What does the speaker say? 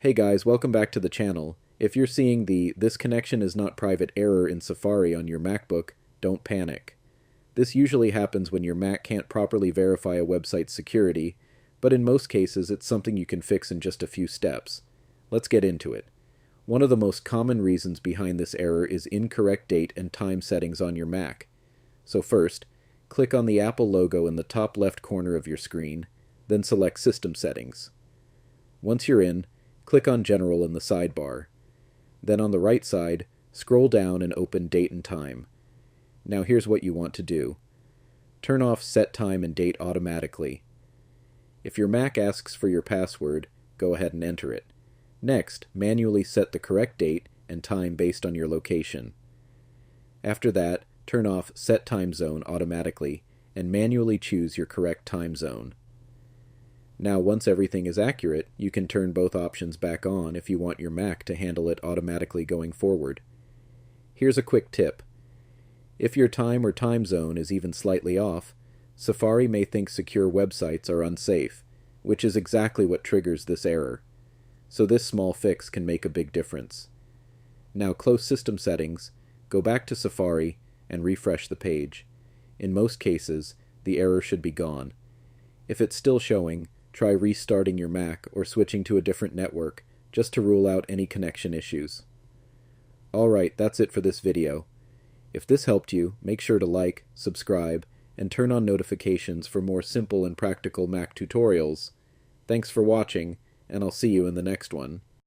Hey guys, welcome back to the channel. If you're seeing the "this connection is not private" error in Safari on your MacBook, don't panic. This usually happens when your Mac can't properly verify a website's security, but in most cases it's something you can fix in just a few steps. Let's get into it. One of the most common reasons behind this error is incorrect date and time settings on your Mac. So first, click on the Apple logo in the top left corner of your screen, then select System Settings. Once you're in, click on General in the sidebar. Then on the right side, scroll down and open Date and Time. Now here's what you want to do. Turn off Set Time and Date automatically. If your Mac asks for your password, go ahead and enter it. Next, manually set the correct date and time based on your location. After that, turn off Set Time Zone automatically and manually choose your correct time zone. Now, once everything is accurate, you can turn both options back on if you want your Mac to handle it automatically going forward. Here's a quick tip. If your time or time zone is even slightly off, Safari may think secure websites are unsafe, which is exactly what triggers this error. So this small fix can make a big difference. Now close System Settings, go back to Safari, and refresh the page. In most cases, the error should be gone. If it's still showing, try restarting your Mac or switching to a different network, just to rule out any connection issues. Alright, that's it for this video. If this helped you, make sure to like, subscribe, and turn on notifications for more simple and practical Mac tutorials. Thanks for watching, and I'll see you in the next one.